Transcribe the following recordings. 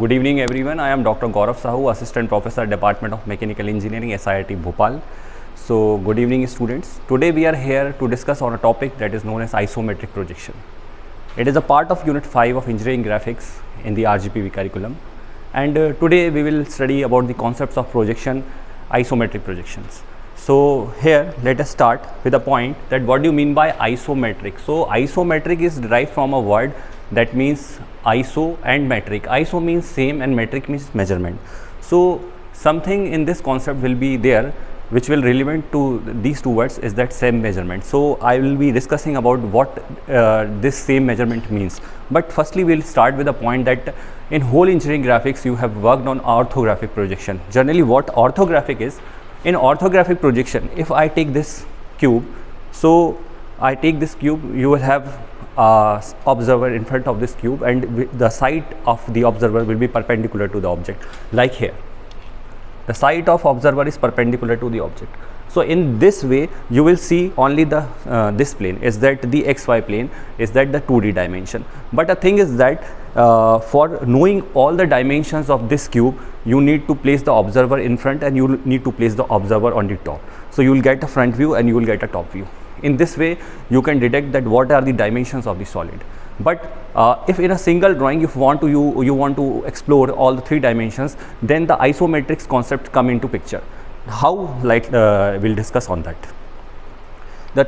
Good evening everyone. I am Dr. Gaurav Sahu, Assistant Professor, Department of Mechanical Engineering, SIIT Bhopal. So good evening students. Today we are here to discuss on a topic that is known as isometric projection. It is a part of Unit 5 of Engineering Graphics in the RGPV curriculum. And today we will study about the concepts of projection, isometric projections. So here let us start with a point that what do you mean by isometric? So isometric is derived from a word that means iso and metric. Iso means same and metric means measurement. So something in this concept will be there which will relevant to these two words is that same measurement. So I will be discussing about what this same measurement means. But firstly we will start with a point that in whole engineering graphics you have worked on orthographic projection. Generally what orthographic is, in orthographic projection if I take this cube, so I take this cube, you will have observer in front of this cube and the side of the observer will be perpendicular to the object, like here the side of observer is perpendicular to the object. So in this way you will see only the this plane is that the xy plane is that the 2D dimension. But the thing is that for knowing all the dimensions of this cube you need to place the observer in front and you need to place the observer on the top. So you will get a front view and you will get a top view. In this way you can detect that what are the dimensions of the solid. But if in a single drawing you want to explore all the 3 dimensions, then the isometrics concept come into picture. How, like we'll discuss on that.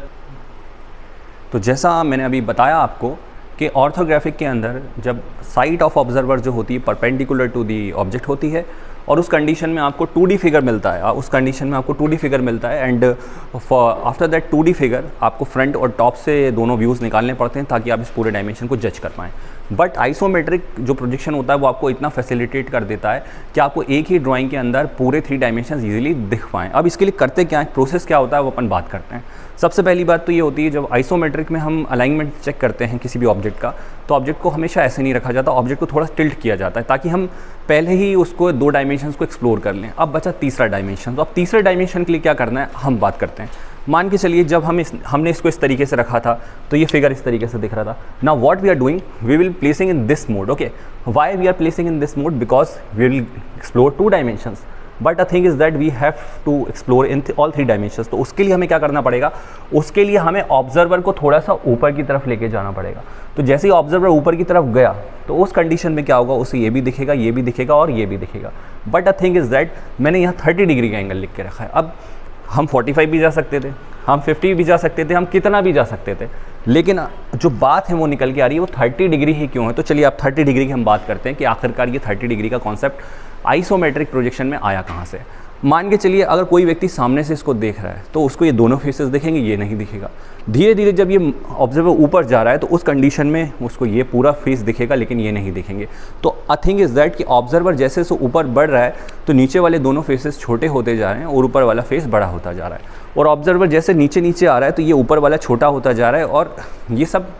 तो जैसा मैंने अभी बताया आपको कि orthographic के अंदर जब साइड ऑफ ऑब्जर्वर जो होती है परपेंडिकुलर टू दी ऑब्जेक्ट होती है और उस कंडीशन में आपको 2D फिगर मिलता है, उस कंडीशन में आपको 2D फिगर मिलता है and after that 2D figure आपको फ्रंट और टॉप से दोनों व्यूज़ निकालने पड़ते हैं ताकि आप इस पूरे डायमेंशन को जज कर पाएँ. बट आइसोमेट्रिक जो प्रोजेक्शन होता है वो आपको इतना फैसिलिटेट कर देता है कि आपको एक ही ड्राइंग के अंदर पूरे 3 डायमेंशंस इजीली दिख पाएँ. अब इसके लिए करते क्या है, प्रोसेस क्या होता है वो अपन बात करते हैं. सबसे पहली बात तो ये होती है जब आइसोमेट्रिक में हम अलाइनमेंट चेक करते हैं किसी भी ऑब्जेक्ट का, तो ऑब्जेक्ट को हमेशा ऐसे नहीं रखा जाता, ऑब्जेक्ट को थोड़ा टिल्ट किया जाता है ताकि हम पहले ही उसको 2 डायमेंशंस को एक्सप्लोर कर लें. अब बचा तीसरा डायमेंशन. तो अब तीसरे डायमेंशन के लिए क्या करना है हम बात करते हैं. मान के चलिए जब हमने इसको इस तरीके से रखा था तो ये फिगर इस तरीके से दिख रहा था. Now what we are doing, we will placing in this mode. Okay, why we are placing in this mode, because we will explore 2 dimensions. But a thing is that we have to explore in all 3 dimensions. तो उसके लिए हमें क्या करना पड़ेगा, उसके लिए हमें ऑब्जर्वर को थोड़ा सा ऊपर की तरफ लेके जाना पड़ेगा. तो जैसे ही ऑब्जर्वर ऊपर की तरफ गया तो उस कंडीशन में क्या होगा, उसे ये भी दिखेगा, ये भी दिखेगा और ये भी दिखेगा. But a thing is that मैंने यहाँ 30 डिग्री का एंगल लिख के रखा है. अब हम 45 भी जा सकते थे, हम 50 भी जा सकते थे, हम कितना भी जा सकते थे, लेकिन जो बात है वो निकल के आ रही है वो 30 डिग्री ही क्यों है. तो चलिए आप 30 डिग्री की हम बात करते हैं कि आखिरकार ये 30 डिग्री का कॉन्सेप्ट आइसोमेट्रिक प्रोजेक्शन में आया कहाँ से. मान के चलिए अगर कोई व्यक्ति सामने से इसको देख रहा है तो उसको ये दोनों फेसेस दिखेंगे, ये नहीं दिखेगा. धीरे धीरे जब ये ऑब्जर्वर ऊपर जा रहा है तो उस कंडीशन में उसको ये पूरा फेस दिखेगा लेकिन ये नहीं दिखेंगे. तो अ थिंग इज़ दैट कि ऑब्जर्वर जैसे से ऊपर बढ़ रहा है तो नीचे वाले दोनों फेसेस छोटे होते जा रहे हैं और ऊपर वाला फेस बड़ा होता जा रहा है. और ऑब्जर्वर जैसे नीचे नीचे आ रहा है तो ये ऊपर वाला छोटा होता जा रहा है और ये सब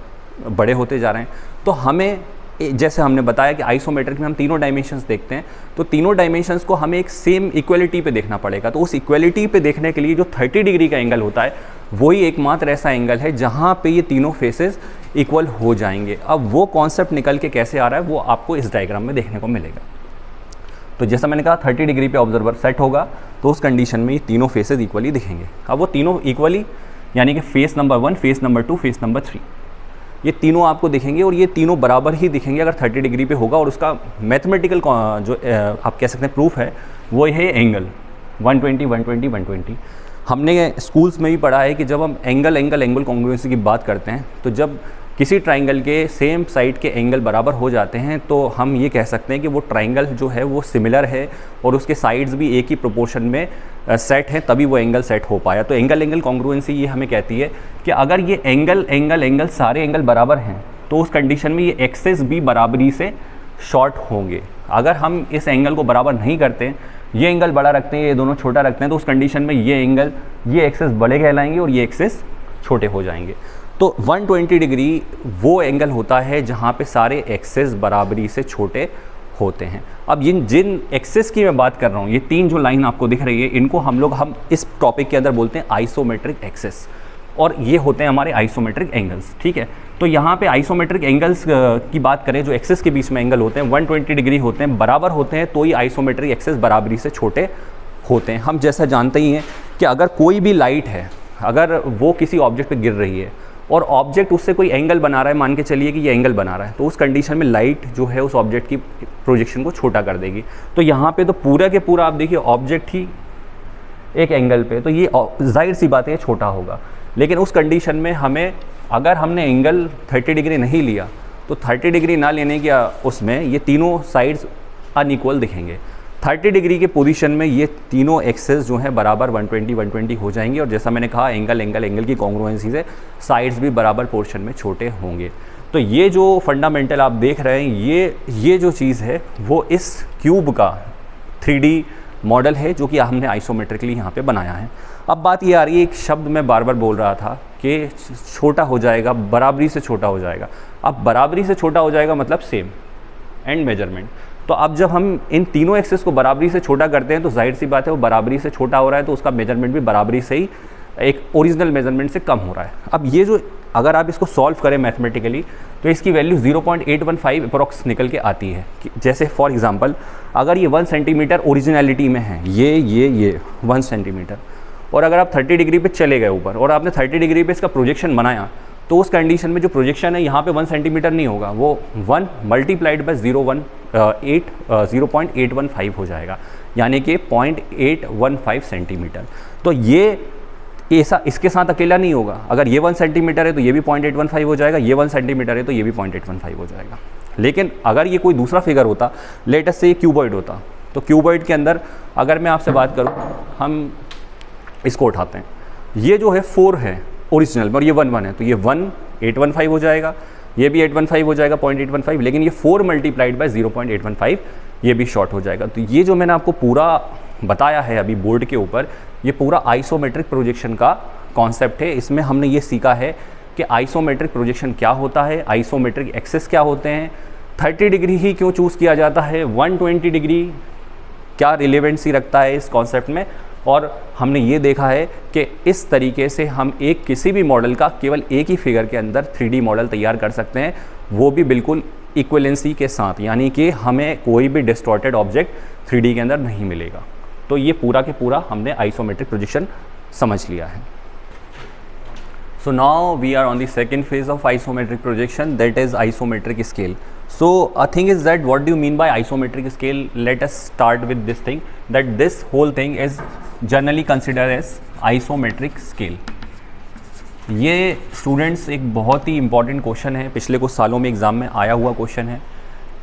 बड़े होते जा रहे हैं. तो हमें जैसे हमने बताया कि आइसोमेट्रिक में हम 3 डायमेंशंस देखते हैं, तो 3 डायमेंशंस को हमें एक सेम इक्वलिटी पे देखना पड़ेगा. तो उस इक्वलिटी पे देखने के लिए जो 30 डिग्री का एंगल होता है वही एकमात्र ऐसा एंगल है जहाँ पे ये तीनों फेसेस इक्वल हो जाएंगे. अब वो कॉन्सेप्ट निकल के कैसे आ रहा है वो आपको इस डायग्राम में देखने को मिलेगा. तो जैसा मैंने कहा 30 डिग्री पे ऑब्जर्वर सेट होगा तो उस कंडीशन में ये तीनों फेसेस इक्वली दिखेंगे. अब वो तीनों इक्वली यानी कि face number 1, face number 2, face number 3, ये तीनों आपको दिखेंगे और ये तीनों बराबर ही दिखेंगे अगर 30 डिग्री पे होगा. और उसका मैथमेटिकल जो आप कह सकते हैं प्रूफ है वो है एंगल 120, 120, 120. हमने स्कूल्स में भी पढ़ा है कि जब हम एंगल कॉन्ग्रुएंसी की बात करते हैं तो जब किसी ट्राइंगल के सेम साइड के एंगल बराबर हो जाते हैं तो हम ये कह सकते हैं कि वो ट्राइंगल जो है वो सिमिलर है और उसके साइड्स भी एक ही प्रोपोर्शन में सेट हैं, तभी वो एंगल सेट हो पाया. तो एंगल कॉन्ग्रुएंसी ये हमें कहती है कि अगर ये एंगल सारे एंगल बराबर हैं तो उस कंडीशन में ये एक्सेस भी बराबरी से शॉर्ट होंगे. अगर हम इस एंगल को बराबर नहीं करते, ये एंगल बड़ा रखते हैं, ये दोनों छोटा रखते हैं, तो उस कंडीशन में ये एक्सेस बड़े कहलाएंगे और ये एक्सेस छोटे हो जाएंगे. तो 120 डिग्री वो एंगल होता है जहाँ पे सारे एक्सेस बराबरी से छोटे होते हैं. अब जिन एक्सेस की मैं बात कर रहा हूँ, ये 3 जो लाइन आपको दिख रही है, इनको हम इस टॉपिक के अंदर बोलते हैं आइसोमेट्रिक एक्सेस और ये होते हैं हमारे आइसोमेट्रिक एंगल्स. ठीक है, तो यहाँ पे आइसोमेट्रिक एंगल्स की बात करें, जो एक्सेस के बीच में एंगल होते हैं 120 डिग्री होते हैं, बराबर होते हैं, तो ही आइसोमेट्रिक एक्सेस बराबरी से छोटे होते हैं। हम जैसा जानते ही हैं कि अगर कोई भी लाइट है, अगर वो किसी ऑब्जेक्ट पे गिर रही है और ऑब्जेक्ट उससे कोई एंगल बना रहा है, मान के चलिए कि ये एंगल बना रहा है, तो उस कंडीशन में लाइट जो है उस ऑब्जेक्ट की प्रोजेक्शन को छोटा कर देगी। तो यहाँ पे तो पूरा के पूरा आप देखिए ऑब्जेक्ट ही एक एंगल पे, तो ये जाहिर सी बात है छोटा होगा। लेकिन उस कंडीशन में हमें, अगर हमने एंगल 30 डिग्री नहीं लिया तो 30 डिग्री ना लेने के उसमें ये तीनों साइड्स अनइक्वल दिखेंगे। 30 डिग्री के पोजीशन में ये तीनों एक्सेस जो हैं बराबर 120 हो जाएंगे, और जैसा मैंने कहा एंगल की कॉन्ग्रुएंसी से साइड्स भी बराबर पोर्शन में छोटे होंगे। तो ये जो फंडामेंटल आप देख रहे हैं, ये जो चीज़ है वो इस क्यूब का 3D मॉडल है जो कि हमने आइसोमेट्रिकली यहाँ पे बनाया है। अब बात ये आ रही है, एक शब्द मैं बार बार बोल रहा था कि छोटा हो जाएगा, बराबरी से छोटा हो जाएगा। अब बराबरी से छोटा हो जाएगा मतलब सेम एंड मेजरमेंट। तो अब जब हम इन तीनों एक्सेस को बराबरी से छोटा करते हैं तो जाहिर सी बात है वो बराबरी से छोटा हो रहा है, तो उसका मेजरमेंट भी बराबरी से ही एक ओरिजिनल मेजरमेंट से कम हो रहा है। अब ये जो, अगर आप इसको सॉल्व करें मैथमेटिकली तो इसकी वैल्यू 0.815 अप्रॉक्स निकल के आती है। जैसे फॉर एग्जांपल अगर ये 1 सेंटीमीटर ओरिजिनलिटी में है, ये 1 सेंटीमीटर, और अगर आप 30 डिग्री पे चले गए ऊपर और आपने 30 डिग्री पे इसका प्रोजेक्शन बनाया, तो उस कंडीशन में जो प्रोजेक्शन है यहाँ पे 1 सेंटीमीटर नहीं होगा, वो 1 मल्टीप्लाइड बाय 0.815 हो जाएगा, यानी कि 0.815 सेंटीमीटर। तो ये ऐसा इसके साथ अकेला नहीं होगा, अगर ये 1 सेंटीमीटर है तो ये भी 0.815 हो जाएगा, ये 1 सेंटीमीटर है तो ये भी 0.815 हो जाएगा। लेकिन अगर ये कोई दूसरा फिगर होता, लेट अस से ये क्यूबॉइड होता, तो क्यूबॉइड के अंदर अगर मैं आपसे बात करूँ, हम इसको उठाते हैं, ये जो है 4 है ओरिजिनल और ये 1 है, तो ये 1.815 हो जाएगा, ये भी 815 हो जाएगा 0.815, लेकिन ये 4 मल्टीप्लाइड बाय 0.815 ये भी शॉर्ट हो जाएगा। तो ये जो मैंने आपको पूरा बताया है अभी बोर्ड के ऊपर, ये पूरा आइसोमेट्रिक प्रोजेक्शन का कॉन्सेप्ट है। इसमें हमने ये सीखा है कि आइसोमेट्रिक प्रोजेक्शन क्या होता है, आइसोमेट्रिक एक्सेस क्या होते हैं, 30 डिग्री ही क्यों चूज़ किया जाता है, 120 डिग्री क्या रिलेवेंसी रखता है इस कॉन्सेप्ट में, और हमने ये देखा है कि इस तरीके से हम किसी भी मॉडल का केवल एक ही फिगर के अंदर 3D मॉडल तैयार कर सकते हैं, वो भी बिल्कुल इक्विवेलेंसी के साथ, यानी कि हमें कोई भी डिस्टॉर्टेड ऑब्जेक्ट 3D के अंदर नहीं मिलेगा। तो ये पूरा के पूरा हमने आइसोमेट्रिक प्रोजेक्शन समझ लिया है। So now we are on the second phase of isometric projection, that is isometric scale. So a thing is that what do you mean by isometric scale? Let us start with this thing, that this whole thing is generally considered as isometric scale. ये students एक बहुत ही important question है, पिछले कुछ सालों में exam में आया हुआ क्वेश्चन है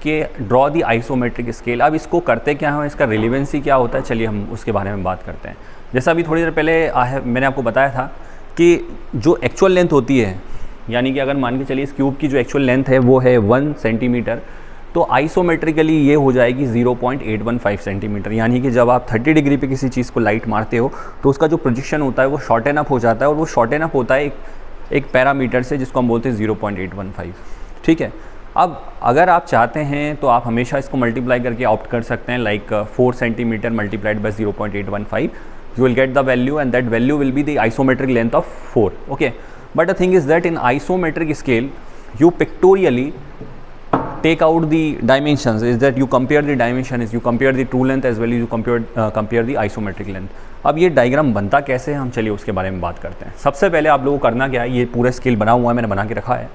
कि ड्रॉ दी आइसोमेट्रिक स्केल। अब इसको करते क्या है, इसका रिलेवेंसी क्या होता है, चलिए हम उसके बारे में बात करते हैं। जैसा अभी थोड़ी देर पहले मैंने आपको बताया था कि जो एक्चुअल लेंथ होती है, यानी कि अगर मान के चलिए इस क्यूब की जो एक्चुअल लेंथ है वो है 1 सेंटीमीटर, तो आइसोमेट्रिकली ये हो जाएगी 0.815 सेंटीमीटर। यानी कि जब आप 30 डिग्री पे किसी चीज़ को लाइट मारते हो तो उसका जो प्रोजेक्शन होता है वो शॉर्टन अप हो जाता है, और वो शॉर्टन अप होता है एक पैरामीटर से जिसको हम बोलते हैं 0.815। ठीक है, अब अगर आप चाहते हैं तो आप हमेशा इसको मल्टीप्लाई करके ऑप्ट कर सकते हैं, like 4 centimetre multiplied by 0.815, you will get the value and that value will be the isometric length of 4. Okay, but the thing is that in isometric scale you pictorially take out the dimensions, is that you compare the dimensions, you compare the true length as well as you compare the isometric length. अब ये diagram बनता कैसे है, हम चलिए उसके बारे में बात करते हैं। सबसे पहले आप लोगों को करना क्या है, ये पूरा स्केल बना हुआ है, मैंने बना के रखा है।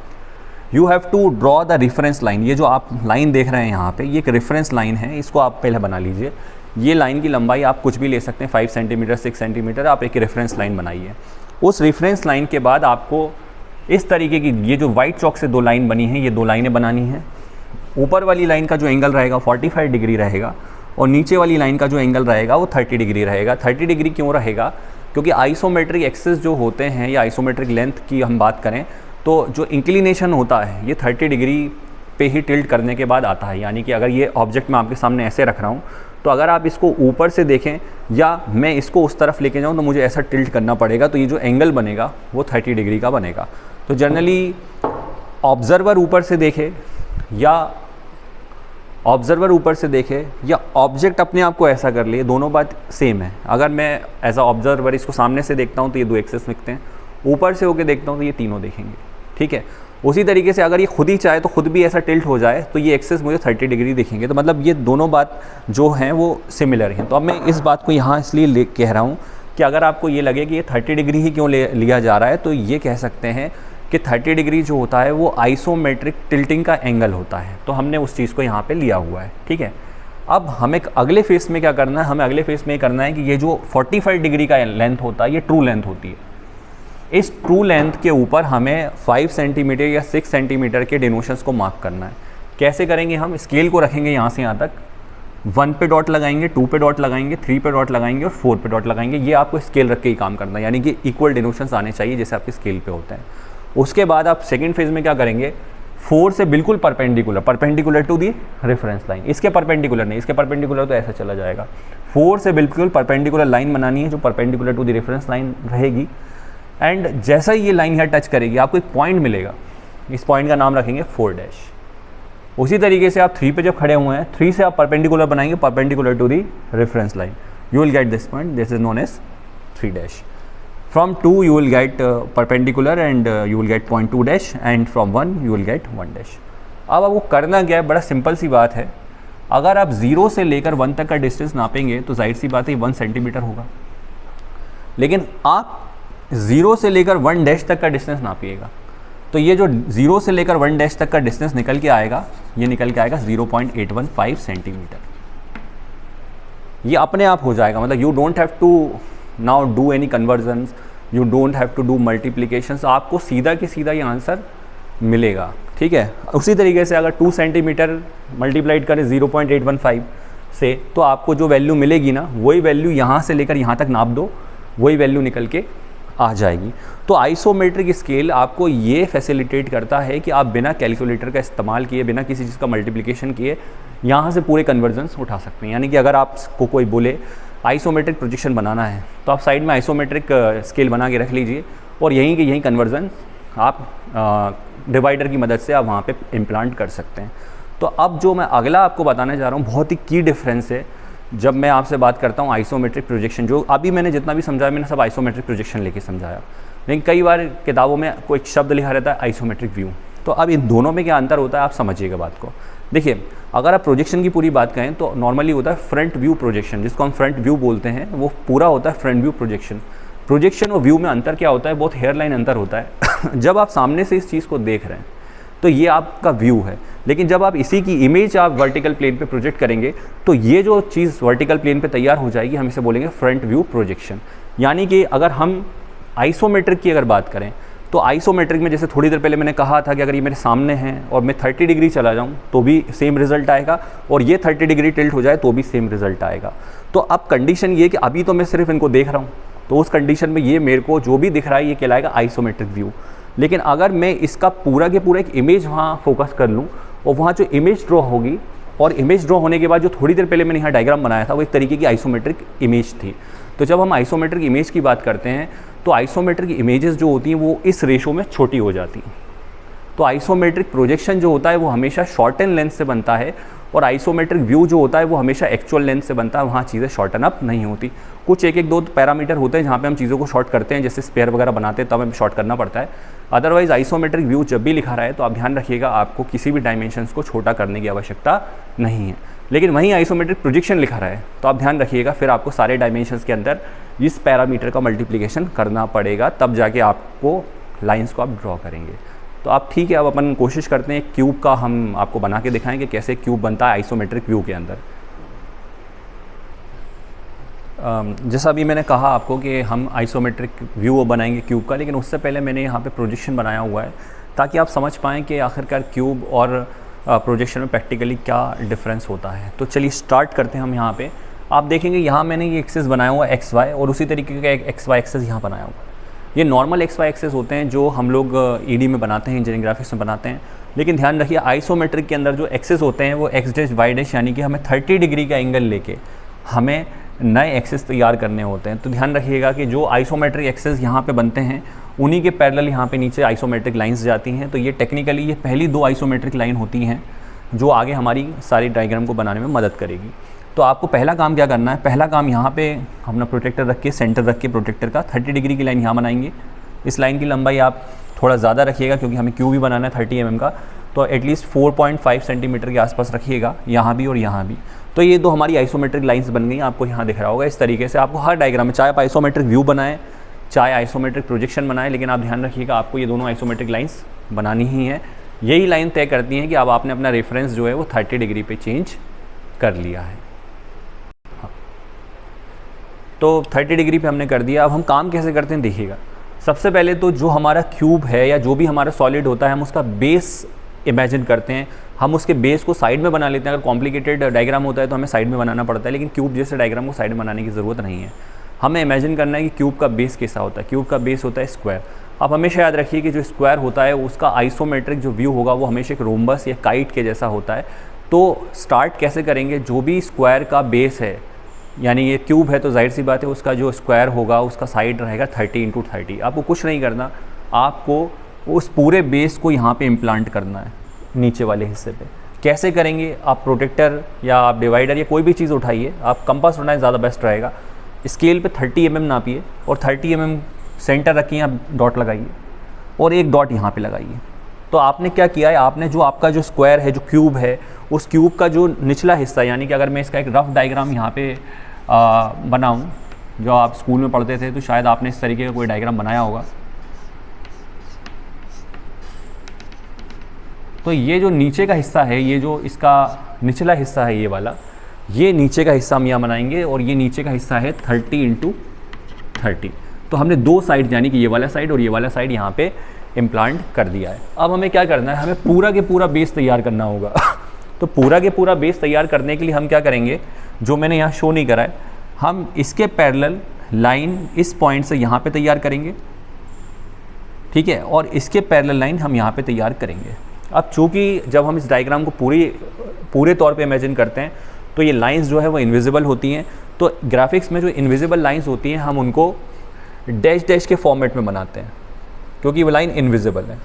You have to draw the reference line. ये जो आप लाइन देख रहे हैं यहाँ पे, ये एक रेफरेंस लाइन है, इसको आप पहले बना लीजिए। ये लाइन की लंबाई आप कुछ भी ले सकते हैं, 5 सेंटीमीटर 6 सेंटीमीटर, आप एक रेफरेंस लाइन बनाइए। उस रेफरेंस लाइन के बाद आपको इस तरीके की, ये जो वाइट चॉक से 2 लाइन बनी है, ये 2 लाइनें बनानी हैं। ऊपर वाली लाइन का जो एंगल रहेगा 45 डिग्री रहेगा, और नीचे वाली लाइन का जो एंगल रहेगा वो 30 डिग्री रहेगा। 30 डिग्री क्यों रहेगा, क्योंकि आइसोमेट्रिक एक्सेस जो होते हैं या आइसोमेट्रिक लेंथ की हम बात करें तो जो इंक्लिनेशन होता है ये 30 डिग्री पे ही टिल्ट करने के बाद आता है। यानी कि अगर ये ऑब्जेक्ट मैं आपके सामने ऐसे रख रहा हूँ, तो अगर आप इसको ऊपर से देखें या मैं इसको उस तरफ लेके जाऊँ तो मुझे ऐसा टिल्ट करना पड़ेगा, तो ये जो एंगल बनेगा वो 30 डिग्री का बनेगा। तो जनरली ऑब्जर्वर ऊपर से देखे या ऑब्जेक्ट अपने आप को ऐसा कर ले, दोनों बात सेम है। अगर मैं एज अ ऑब्जर्वर इसको सामने से देखता हूँ तो ये 2 एक्सेस दिखते हैं, ऊपर से होके देखता हूँ तो ये तीनों देखेंगे। ठीक है, उसी तरीके से अगर ये खुद ही चाहे तो खुद भी ऐसा टिल्ट हो जाए तो ये एक्सेस मुझे 30 डिग्री दिखेंगे। तो मतलब ये दोनों बात जो हैं वो सिमिलर हैं। तो अब मैं इस बात को यहाँ इसलिए कह रहा हूँ कि अगर आपको ये लगे कि ये 30 डिग्री ही क्यों लिया जा रहा है, तो ये कह सकते हैं कि 30 डिग्री जो होता है वो आइसोमेट्रिक टिल्टिंग का एंगल होता है। तो हमने उस चीज़ को यहाँ पे लिया हुआ है, ठीक है। अब हमें अगले फेस में क्या करना है, हमें अगले फेस में करना है कि ये जो 45 डिग्री का लेंथ होता है ये ट्रू लेंथ होती है। इस ट्रू लेंथ के ऊपर हमें 5 सेंटीमीटर या 6 सेंटीमीटर के डिनोशंस को मार्क करना है। कैसे करेंगे, हम स्केल को रखेंगे यहाँ से यहाँ तक, 1 पे डॉट लगाएंगे, 2 पे डॉट लगाएंगे, 3 पे डॉट लगाएंगे और 4 पे डॉट लगाएंगे। ये आपको स्केल रख के ही काम करना है, यानी कि इक्वल डिनोशंस आने चाहिए जैसे आपके स्केल पे होते हैं। उसके बाद आप सेकेंड फेज में क्या करेंगे, 4 से बिल्कुल perpendicular to the reference line. इसके परपेंडिकुलर नहीं, इसके परपेंडिकुलर तो ऐसा चला जाएगा। 4 से बिल्कुल परपेंडिकुलर लाइन बनानी है जो perpendicular to the reference line रहेगी। एंड जैसा ही ये लाइन यहाँ टच करेगी आपको एक पॉइंट मिलेगा, इस पॉइंट का नाम रखेंगे 4'। उसी तरीके से आप 3 पे जब खड़े हुए हैं, 3 से आप परपेंडिकुलर बनाएंगे, perpendicular to the reference line, you will get this point, this is known as 3'। From 2 you will get perpendicular and you will get point 2' and from 1 you will get 1'। अब आपको करना क्या है, बड़ा सिंपल सी बात है। अगर आप 0 से लेकर 1 तक का डिस्टेंस नापेंगे तो जाहिर सी बात है 1 सेंटीमीटर होगा, लेकिन आप 0 से लेकर 1' तक का डिस्टेंस नापिएगा तो ये जो 0 से लेकर 1' तक का डिस्टेंस निकल के आएगा, ये निकल के आएगा 0.815 सेंटीमीटर। ये अपने आप हो जाएगा, मतलब you don't have to now do any conversions, you don't have to do multiplications, आपको सीधा कि सीधा ये आंसर मिलेगा, ठीक है। उसी तरीके से अगर 2 सेंटीमीटर मल्टीप्लाइड करें 0.815 से तो आपको जो वैल्यू मिलेगी ना, वही वैल्यू यहाँ से लेकर यहाँ तक नाप दो, वही वैल्यू निकल के आ जाएगी। तो आइसोमेट्रिक स्केल आपको ये फैसिलिटेट करता है कि आप बिना कैलकुलेटर का इस्तेमाल किए, बिना किसी चीज़ का मल्टीप्लिकेशन किए यहाँ से पूरे कन्वर्जन्स उठा सकते हैं। यानी कि अगर आपको कोई बोले आइसोमेट्रिक प्रोजेक्शन बनाना है तो आप साइड में आइसोमेट्रिक स्केल बना के रख लीजिए और यहीं के यहीं कन्वर्जन आप डिवाइडर की मदद से आप वहाँ पे इम्प्लांट कर सकते हैं। तो अब जो मैं अगला आपको बताने जा रहा हूँ बहुत ही की डिफरेंस है जब मैं आपसे बात करता हूँ आइसोमेट्रिक प्रोजेक्शन। जो अभी मैंने जितना भी समझाया मैंने सब आइसोमेट्रिक प्रोजेक्शन लेके समझाया, लेकिन कई बार किताबों में कोई शब्द लिखा रहता है आइसोमेट्रिक व्यू। तो अब इन दोनों में क्या अंतर होता है आप समझिएगा बात को। देखिए, अगर आप प्रोजेक्शन की पूरी बात करें तो नॉर्मली होता है फ्रंट व्यू प्रोजेक्शन, जिसको हम फ्रंट व्यू बोलते हैं, वो पूरा होता है फ्रंट व्यू प्रोजेक्शन। प्रोजेक्शन और व्यू में अंतर क्या होता है, बहुत हेयर लाइन अंतर होता है। जब आप सामने से इस चीज़ को देख रहे हैं तो ये आपका व्यू है, लेकिन जब आप इसी की इमेज आप वर्टिकल प्लेन पे प्रोजेक्ट करेंगे तो ये जो चीज़ वर्टिकल प्लेन पे तैयार हो जाएगी, हम इसे बोलेंगे फ्रंट व्यू प्रोजेक्शन। यानी कि अगर हम आइसोमेट्रिक की अगर बात करें तो आइसोमेट्रिक में जैसे थोड़ी देर पहले मैंने कहा था कि अगर ये मेरे सामने हैं और मैं 30 डिग्री चला जाऊँ तो भी सेम रिजल्ट आएगा, और ये 30 डिग्री टिल्ट हो जाए तो भी सेम रिजल्ट आएगा। तो अब कंडीशन ये कि अभी तो मैं सिर्फ इनको देख रहा हूँ, तो उस कंडीशन में ये मेरे को जो भी दिख रहा है ये कहलाएगा आइसोमेट्रिक व्यू। लेकिन अगर मैं इसका पूरा के पूरा एक इमेज वहाँ फोकस कर लूँ और वहाँ जो इमेज ड्रॉ होगी, और इमेज ड्रॉ होने के बाद जो थोड़ी देर पहले मैंने यहाँ डायग्राम बनाया था वो एक तरीके की आइसोमेट्रिक इमेज थी। तो जब हम आइसोमेट्रिक इमेज की बात करते हैं तो आइसोमेट्रिक इमेजेस जो होती हैं वो इस रेशो में छोटी हो जाती हैं। तो आइसोमेट्रिक प्रोजेक्शन जो होता है वो हमेशा शॉर्टन लेंथ से बनता है, और आइसोमेट्रिक व्यू जो होता है वो हमेशा एक्चुअल लेंथ से बनता है, वहाँ चीज़ें शॉर्टन अप नहीं होती। कुछ एक दो पैरामीटर होते हैं जहाँ पे हम चीज़ों को शॉर्ट करते हैं, जैसे स्पेयर वगैरह बनाते हैं तब हमें शॉर्ट करना पड़ता है। अदरवाइज़ आइसोमेट्रिक व्यू जब भी लिखा रहा है तो आप ध्यान रखिएगा आपको किसी भी डायमेंशंस को छोटा करने की आवश्यकता नहीं है। लेकिन वहीं आइसोमेट्रिक प्रोजेक्शन लिखा रहा है तो आप ध्यान रखिएगा फिर आपको सारे डायमेंशंस के अंदर इस पैरामीटर का मल्टीप्लिकेशन करना पड़ेगा, तब जाके आपको लाइंस को आप ड्रॉ करेंगे। तो आप ठीक है, अब अपन कोशिश करते हैं क्यूब का हम आपको बना के दिखाएं कि कैसे क्यूब बनता है आइसोमेट्रिक व्यू के अंदर। जैसा अभी मैंने कहा आपको कि हम आइसोमेट्रिक व्यू बनाएंगे क्यूब का, लेकिन उससे पहले मैंने यहाँ पे प्रोजेक्शन बनाया हुआ है ताकि आप समझ पाएँ कि आखिरकार क्यूब और प्रोजेक्शन में प्रैक्टिकली क्या डिफरेंस होता है। तो चलिए स्टार्ट करते हैं हम। यहाँ पे आप देखेंगे यहाँ मैंने ये एक्सेस बनाया हुआ है XY, और उसी तरीके का एक XY एक्सेस यहाँ बनाया हुआ है। ये नॉर्मल XY एक्सेस होते हैं जो हम लोग ED में बनाते हैं, इंजीनियरिंग ग्राफिक्स में बनाते हैं। लेकिन ध्यान रखिए आइसोमेट्रिक के अंदर जो एक्सेस होते हैं वो X', यानी कि हमें 30 डिग्री का एंगल लेके हमें नए एक्सेस तैयार करने होते हैं। तो ध्यान रखिएगा कि जो आइसोमेट्रिक एक्सेस यहाँ पे बनते हैं उन्हीं के पैरेलल यहाँ पे नीचे आइसोमेट्रिक लाइंस जाती हैं। तो ये टेक्निकली ये पहली 2 आइसोमेट्रिक लाइन होती हैं जो आगे हमारी सारी डायग्राम को बनाने में मदद करेगी। तो आपको पहला काम क्या करना है, पहला काम यहाँ पे अपना प्रोटेक्टर रख के, सेंटर रख के प्रोटेक्टर का 30 डिग्री की लाइन यहाँ बनाएंगे। इस लाइन की लंबाई आप थोड़ा ज़्यादा रखिएगा क्योंकि हमें क्यूब भी बनाना है 30 mm का, तो एटलीस्ट 4.5 सेंटीमीटर के आसपास रखिएगा, यहाँ भी और यहाँ भी। तो ये दो हमारी आइसोमेट्रिक लाइंस बन गई, आपको यहाँ दिख रहा होगा। इस तरीके से आपको हर डायग्राम में, चाहे आप आइसोमेट्रिक व्यू बनाएं चाहे आइसोमेट्रिक प्रोजेक्शन बनाएं, लेकिन आप ध्यान रखिएगा आपको ये दोनों आइसोमेट्रिक लाइंस बनानी ही है। यही लाइन तय करती हैं कि अब आपने अपना रेफरेंस जो है वो 30 डिग्री पे चेंज कर लिया है। हाँ, तो 30 डिग्री पे हमने कर दिया। अब हम काम कैसे करते हैं देखिएगा। सबसे पहले तो जो हमारा क्यूब है या जो भी हमारा सॉलिड होता है, हम उसका बेस इमेजिन करते हैं। हम उसके बेस को साइड में बना लेते हैं। अगर कॉम्प्लिकेटेड डायग्राम होता है तो हमें साइड में बनाना पड़ता है, लेकिन क्यूब जैसे डायग्राम को साइड में बनाने की ज़रूरत नहीं है। हमें इमेजिन करना है कि क्यूब का बेस कैसा होता है। क्यूब का बेस होता है स्क्वायर। अब हमेशा याद रखिए कि जो स्क्वायर होता है उसका आइसोमेट्रिक जो व्यू होगा वो हमेशा एक रोम्बस या काइट के जैसा होता है। तो स्टार्ट कैसे करेंगे, जो भी स्क्वायर का बेस है, यानी ये क्यूब है तो जाहिर सी बात है उसका जो स्क्वायर होगा उसका साइड रहेगा 30 × 30। आपको कुछ नहीं करना, आपको उस पूरे बेस को यहाँ पे इम्प्लांट करना है नीचे वाले हिस्से पे। कैसे करेंगे, आप प्रोटेक्टर या आप डिवाइडर या कोई भी चीज़ उठाइए, आप कंपास उठाएं ज़्यादा बेस्ट रहेगा। स्केल पे 30 mm नापिए और 30 mm सेंटर रखिए, आप डॉट लगाइए और एक डॉट यहाँ पे लगाइए। तो आपने क्या किया है, आपने जो आपका जो स्क्वायर है, जो क्यूब है, उस क्यूब का जो निचला हिस्सा, यानी कि अगर मैं इसका एक रफ डायग्राम यहाँ पे बनाऊँ, जो आप स्कूल में पढ़ते थे तो शायद आपने इस तरीके का कोई डायग्राम बनाया होगा। तो ये जो नीचे का हिस्सा है, ये जो इसका निचला हिस्सा है, ये वाला, ये नीचे का हिस्सा हम यहाँ बनाएंगे और ये नीचे का हिस्सा है 30 × 30। तो हमने दो साइड, यानी कि ये वाला साइड और ये वाला साइड यहाँ पे इम्प्लांट कर दिया है। अब हमें क्या करना है, हमें पूरा के पूरा बेस तैयार करना होगा। तो पूरा के पूरा बेस तैयार करने के लिए हम क्या करेंगे, जो मैंने यहाँ शो नहीं करा है, हम इसके पैरेलल लाइन इस पॉइंट से यहाँ पे तैयार करेंगे, ठीक है, और इसके पैरेलल लाइन हम यहाँ पे तैयार करेंगे। अब चूँकि जब हम इस डायग्राम को पूरे तौर पे इमेजिन करते हैं तो ये लाइंस जो है वो इनविजिबल होती हैं। तो ग्राफिक्स में जो इनविजिबल लाइंस होती हैं हम उनको डैश डैश के फॉर्मेट में बनाते हैं क्योंकि वो लाइन इनविजिबल है।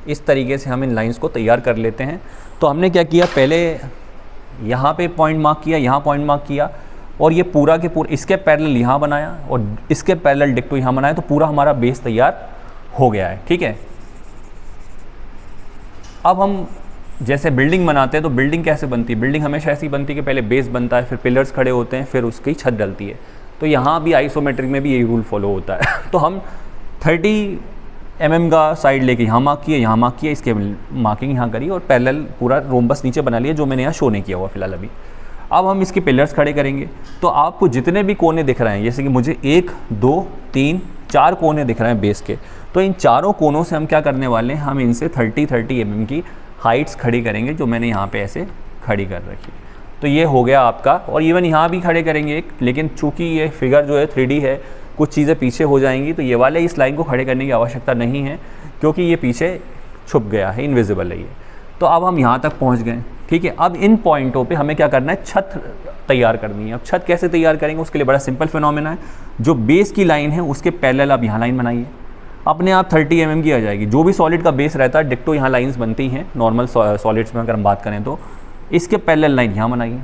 इस तरीके से हम इन लाइंस को तैयार कर लेते हैं। तो हमने क्या किया, पहले यहाँ पे पॉइंट मार्क किया, यहाँ पॉइंट मार्क किया और ये पूरा के पूरा इसके पैरेलल यहाँ बनाया और इसके पैरेलल डिक्टो यहाँ बनाया। तो पूरा हमारा बेस तैयार हो गया है, ठीक है। अब हम जैसे बिल्डिंग बनाते हैं तो बिल्डिंग कैसे बनती है, बिल्डिंग हमेशा ऐसी बनती है कि पहले बेस बनता है, फिर पिलर्स खड़े होते हैं, फिर उसकी छत डलती है। तो यहाँ भी आइसोमेट्रिक में भी यही रूल फॉलो होता है। तो हम 30 mm का साइड लेके यहाँ मार्क किए, यहाँ मार्क किया, इसके मार्किंग यहाँ करी और पैरेलल पूरा रोम्बस नीचे बना लिया, जो मैंने यहाँ शो नहीं किया हुआ फिलहाल अभी। अब हम इसके पिलर्स खड़े करेंगे। तो आपको जितने भी कोने दिख रहे हैं, जैसे कि मुझे 1 2 3 4 कोने दिख रहे हैं बेस के, तो इन चारों कोनों से हम क्या करने वाले हैं, हम इनसे 30 mm की हाइट्स खड़ी करेंगे, जो मैंने यहाँ पे ऐसे खड़ी कर रखी। तो ये हो गया आपका, और इवन यहाँ भी खड़े करेंगे एक, लेकिन चूंकि ये फिगर जो है 3D है, कुछ चीज़ें पीछे हो जाएंगी, तो ये वाले इस लाइन को खड़े करने की आवश्यकता नहीं है क्योंकि ये पीछे छुप गया है, इनविजिबल है ये। तो अब हम यहाँ तक पहुँच गए, ठीक है। अब इन पॉइंटों पे हमें क्या करना है, छत तैयार करनी है। अब छत कैसे तैयार करेंगे, उसके लिए बड़ा सिंपल फिनोमेना है। जो बेस की लाइन है उसके पैरेलल आप यहाँ लाइन बनाइए, अपने आप 30 mm की आ जाएगी। जो भी सॉलिड का बेस रहता है डिक्टो यहाँ लाइंस बनती हैं नॉर्मल सॉलिड्स में अगर हम बात करें तो। इसके पैरेलल लाइन यहाँ बनाइए,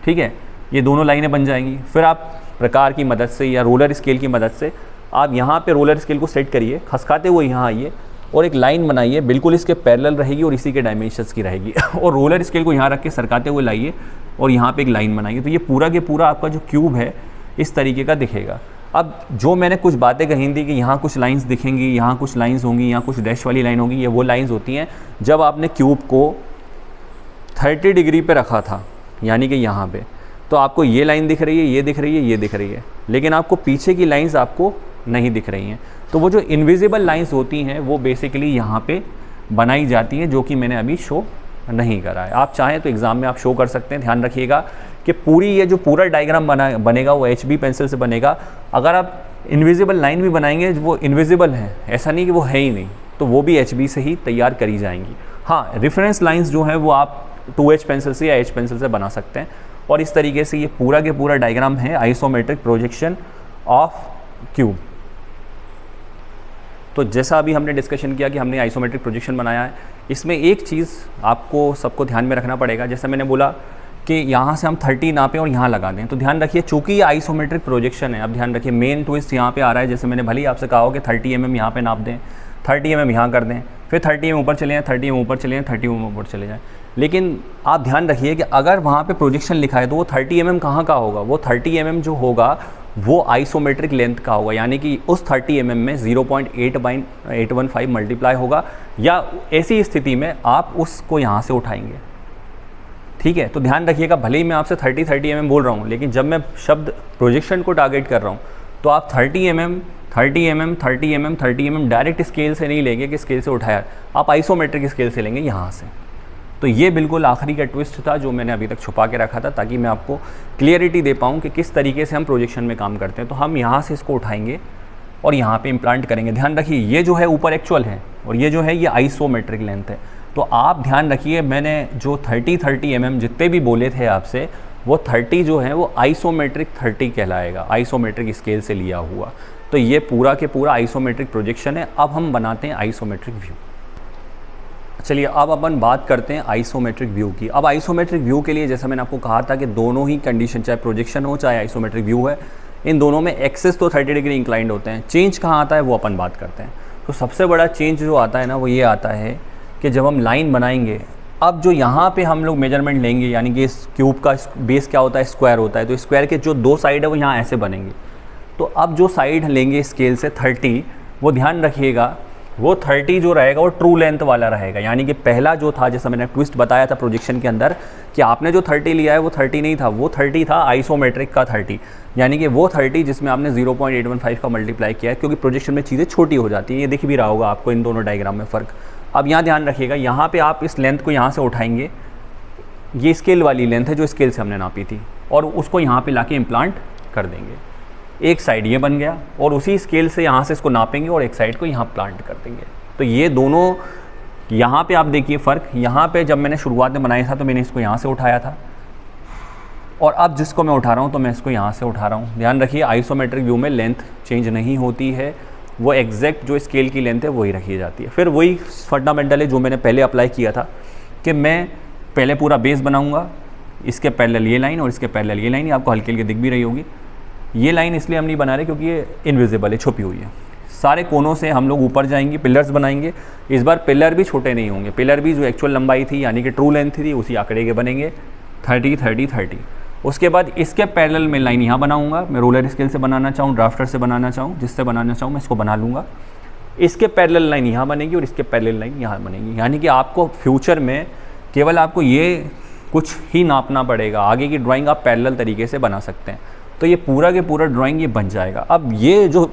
ठीक है, ये दोनों लाइनें बन जाएंगी। फिर आप प्रकार की मदद से या रोलर स्केल की मदद से आप यहाँ पे रोलर स्केल को सेट करिए, खसकाते हुए यहाँ आइए और एक लाइन बनाइए, बिल्कुल इसके पैरेलल रहेगी और इसी के डायमेंशंस की रहेगी। और रोलर स्केल को यहाँ रख के सरकाते हुए लाइए और यहाँ पे एक लाइन बनाइए। तो ये पूरा के पूरा आपका जो क्यूब है इस तरीके का दिखेगा। अब जो मैंने कुछ बातें कही थी कि यहाँ कुछ लाइंस दिखेंगी, यहाँ कुछ लाइंस होंगी, यहाँ कुछ डैश वाली लाइन होगी, ये वो लाइंस होती हैं जब आपने क्यूब को 30 डिग्री पे रखा था, यानी कि यहाँ पे, तो आपको ये लाइन दिख रही है, ये दिख रही है, ये दिख रही है, लेकिन आपको पीछे की लाइंस आपको नहीं दिख रही हैं। तो वो जो इनविजिबल लाइंस होती हैं वो बेसिकली यहाँ पे बनाई जाती हैं, जो कि मैंने अभी शो नहीं करा है। आप चाहें तो एग्ज़ाम में आप शो कर सकते हैं। ध्यान रखिएगा कि पूरी ये जो पूरा डायग्राम बनेगा वो HB पेंसिल से बनेगा। अगर आप इनविजिबल लाइन भी बनाएंगे वो इनविजिबल है, ऐसा नहीं कि वो है ही नहीं, तो वो भी HB से ही तैयार करी जाएंगी। हाँ, रेफरेंस लाइंस जो है वो आप 2H पेंसिल से या H पेंसिल से बना सकते हैं। और इस तरीके से ये पूरा के पूरा डायग्राम है आइसोमेट्रिक प्रोजेक्शन ऑफ क्यूब। तो जैसा अभी हमने डिस्कशन किया कि हमने आइसोमेट्रिक प्रोजेक्शन बनाया है, इसमें एक चीज़ आपको सबको ध्यान में रखना पड़ेगा। जैसे मैंने बोला कि यहाँ से हम 30 नापें और यहाँ लगा दें। तो ध्यान रखिए, चूँकि ये आइसोमेट्रिक प्रोजेक्शन है, अब ध्यान रखिए मेन ट्विस्ट यहाँ पे आ रहा है। जैसे मैंने भले ही आपसे कहा हो कि 30 mm यहाँ पे नाप दें, 30 mm यहाँ कर दें, फिर 30 mm ऊपर चले जाएँ, 30 mm ऊपर चले जाएँ, 30 mm ऊपर चले जाएँ। लेकिन आप ध्यान रखिए कि अगर वहाँ पे प्रोजेक्शन लिखा है तो वो 30 mm कहाँ का होगा? वो 30 mm जो होगा वो आइसोमेट्रिक लेंथ का होगा, यानी कि उस 30 mm में 0.815 मल्टीप्लाई होगा, या ऐसी स्थिति में आप उसको यहाँ से उठाएंगे। ठीक है, तो ध्यान रखिएगा, भले ही मैं आपसे 30 mm बोल रहा हूँ, लेकिन जब मैं शब्द प्रोजेक्शन को टारगेट कर रहा हूँ तो आप 30 mm डायरेक्ट स्केल से नहीं लेंगे कि स्केल से उठाया, आप आइसोमेट्रिक स्केल से लेंगे यहाँ से। तो ये बिल्कुल आखिरी का ट्विस्ट था जो मैंने अभी तक छुपा के रखा था, ताकि मैं आपको क्लियरिटी दे पाऊँ कि किस तरीके से हम प्रोजेक्शन में काम करते हैं। तो हम यहाँ से इसको उठाएंगे और यहाँ पे इम्प्लांट करेंगे। ध्यान रखिए, ये जो है ऊपर एक्चुअल है और ये जो है ये आइसोमेट्रिक लेंथ है। तो आप ध्यान रखिए, मैंने जो 30 mm जितने भी बोले थे आपसे, वो 30 जो है वो आइसोमेट्रिक 30 कहलाएगा, आइसोमेट्रिक स्केल से लिया हुआ। तो ये पूरा के पूरा आइसोमेट्रिक प्रोजेक्शन है। अब हम बनाते हैं आइसोमेट्रिक व्यू। चलिए अब अपन बात करते हैं आइसोमेट्रिक व्यू की। अब आइसोमेट्रिक व्यू के लिए जैसा मैंने आपको कहा था कि दोनों ही कंडीशन, चाहे प्रोजेक्शन हो चाहे आइसोमेट्रिक व्यू है, इन दोनों में एक्सेस तो 30 डिग्री इंक्लाइंड होते हैं। चेंज कहाँ आता है वो अपन बात करते हैं। तो सबसे बड़ा चेंज जो आता है ना वो ये आता है कि जब हम लाइन बनाएंगे, अब जो यहाँ पे हम लोग मेजरमेंट लेंगे, यानी कि इस क्यूब का बेस क्या होता है? स्क्वायर होता है। तो स्क्वायर के जो दो साइड है वो यहाँ ऐसे बनेंगे। तो अब जो साइड लेंगे स्केल से 30, वो ध्यान रखिएगा वो 30 जो रहेगा वो ट्रू लेंथ वाला रहेगा। यानी कि पहला जो था, जैसा मैंने ट्विस्ट बताया था प्रोजेक्शन के अंदर, कि आपने जो 30 लिया है वो 30 नहीं था, वो 30 था आइसोमेट्रिक का 30, यानी कि वो 30 जिसमें आपने 0.815 का मल्टीप्लाई किया है, क्योंकि प्रोजेक्शन में चीज़ें छोटी हो जाती हैं। ये दिख भी रहा होगा आपको इन दोनों डायग्राम में फ़र्क। अब यहाँ ध्यान रखिएगा, यहाँ पे आप इस लेंथ को यहाँ से उठाएंगे, ये स्केल वाली लेंथ है जो स्केल से हमने नापी थी, और उसको यहाँ पे लाके इम्प्लांट कर देंगे। एक साइड ये बन गया और उसी स्केल से यहाँ से इसको नापेंगे और एक साइड को यहाँ प्लांट कर देंगे। तो ये दोनों, यहाँ पे आप देखिए फ़र्क, यहाँ पे जब मैंने शुरुआत में बनाया था तो मैंने इसको यहाँ से उठाया था, और अब जिसको मैं उठा रहा हूँ तो मैं इसको यहाँ से उठा रहा हूँ। ध्यान रखिए, आइसोमेट्रिक व्यू में लेंथ चेंज नहीं होती है, वो एग्जैक्ट जो स्केल की लेंथ है वही रखी जाती है। फिर वही फंडामेंटल है जो मैंने पहले अप्लाई किया था कि मैं पहले पूरा बेस बनाऊँगा, इसके पैरेलल ये लाइन और इसके पैरेलल ये लाइन, आपको हल्की हल्की दिख भी रही होगी। ये लाइन इसलिए हम नहीं बना रहे क्योंकि ये इनविजिबल है, छुपी हुई है। सारे कोनों से हम लोग ऊपर जाएंगे, पिलर्स बनाएंगे। इस बार पिलर भी छोटे नहीं होंगे, पिलर भी जो एक्चुअल लंबाई थी यानी कि ट्रू लेंथ थी उसी आंकड़े के बनेंगे, 30 30 30। उसके बाद इसके पैरेलल में लाइन यहाँ बनाऊंगा, मैं रोलर स्केल से बनाना चाहूँ, ड्राफ्टर से बनाना चाहूँ, जिससे बनाना चाहूँ मैं इसको बना लूँगा। इसके पैरेलल लाइन यहाँ बनेगी और इसके पैरेलल लाइन यहाँ बनेगी। यानी कि आपको फ्यूचर में केवल आपको ये कुछ ही नापना पड़ेगा, आगे की ड्राइंग आप पैरेलल तरीके से बना सकते हैं। तो ये पूरा के पूरा ड्राइंग ये बन जाएगा। अब ये जो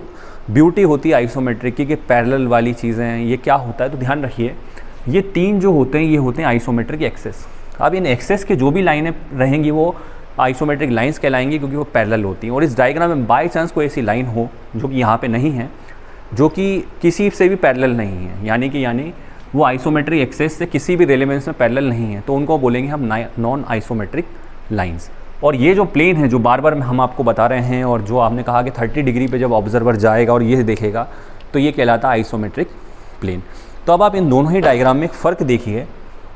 ब्यूटी होती है आइसोमेट्रिक की कि पैरेलल वाली चीज़ें हैं, ये क्या होता है? तो ध्यान रखिए, ये तीन जो होते हैं ये होते हैं आइसोमेट्रिक एक्सेस। अब इन एक्सेस के जो भी लाइनें रहेंगी वो आइसोमेट्रिक लाइंस कहलाएंगी क्योंकि वो पैरेलल होती हैं। और इस डायग्राम में बाय चांस कोई ऐसी लाइन हो जो कि यहाँ पे नहीं है, जो कि किसी से भी पैरेलल नहीं है, यानी वो आइसोमेट्रिक एक्सेस से किसी भी रेलेवेंस में पैरेलल नहीं है, तो उनको बोलेंगे हम नॉन आइसोमेट्रिक लाइंस। और ये जो प्लेन है जो बार बार हम आपको बता रहे हैं और जो आपने कहा कि 30 डिग्री पे जब ऑब्जर्वर जाएगा और ये देखेगा तो ये कहलाता है आइसोमेट्रिक प्लेन। तो अब आप इन दोनों ही डायग्राम में एक फ़र्क देखिए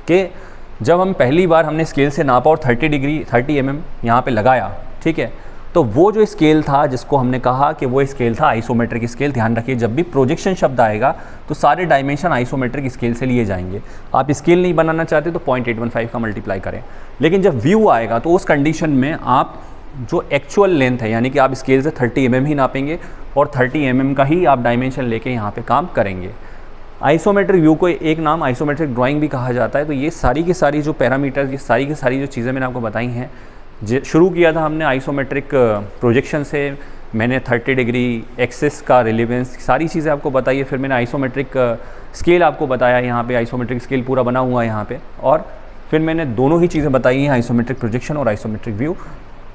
कि जब हम पहली बार हमने स्केल से नापा और 30 mm यहाँ पे लगाया, ठीक है, तो वो जो स्केल था जिसको हमने कहा कि वो स्केल था आइसोमेट्रिक स्केल। ध्यान रखिए, जब भी प्रोजेक्शन शब्द आएगा तो सारे डायमेंशन आइसोमेट्रिक स्केल से लिए जाएंगे। आप स्केल नहीं बनाना चाहते तो 0.815 का मल्टीप्लाई करें। लेकिन जब व्यू आएगा तो उस कंडीशन में आप जो एक्चुअल लेंथ है, यानी कि आप स्केल से 30 mm ही नापेंगे और 30 mm का ही आप डायमेंशन लेके यहाँ पे काम करेंगे। आइसोमेट्रिक व्यू को एक नाम आइसोमेट्रिक ड्राइंग भी कहा जाता है। तो ये सारी की सारी जो पैरामीटर्स, ये सारी की सारी जो चीज़ें मैंने आपको बताई हैं, शुरू किया था हमने आइसोमेट्रिक प्रोजेक्शन से, मैंने 30 डिग्री एक्सिस का रिलेवेंस सारी चीज़ें आपको बताई है। फिर मैंने आइसोमेट्रिक स्केल आपको बताया, यहाँ पे आइसोमेट्रिक स्केल पूरा बना हुआ है यहाँ पे, और फिर मैंने दोनों ही चीज़ें बताई हैं, आइसोमेट्रिक प्रोजेक्शन और आइसोमेट्रिक व्यू।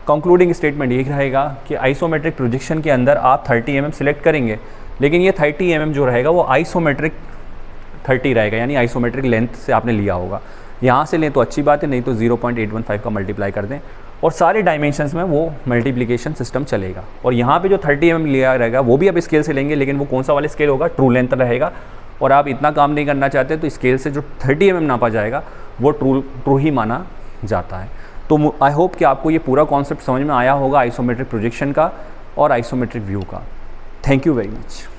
कंक्लूडिंग स्टेटमेंट यही रहेगा कि आइसोमेट्रिक प्रोजेक्शन के अंदर आप 30 mm सिलेक्ट करेंगे, लेकिन ये 30 mm जो रहेगा वो आइसोमेट्रिक 30 रहेगा, यानी आइसोमेट्रिक लेंथ से आपने लिया होगा। यहाँ से लें तो अच्छी बात है, नहीं तो 0.815 का मल्टीप्लाई कर दें और सारे डायमेंशंस में वो मल्टीप्लिकेशन सिस्टम चलेगा। और यहाँ पे जो 30 mm लिया रहेगा वो भी आप स्केल से लेंगे, लेकिन वो कौन सा वाला स्केल होगा? ट्रू लेंथ रहेगा। और आप इतना काम नहीं करना चाहते तो स्केल से जो 30 mm नापा जाएगा वो ट्रू ही माना जाता है। तो आई होप कि आपको ये पूरा कॉन्सेप्ट समझ में आया होगा आइसोमेट्रिक प्रोजेक्शन का और आइसोमेट्रिक व्यू का। Thank you very much.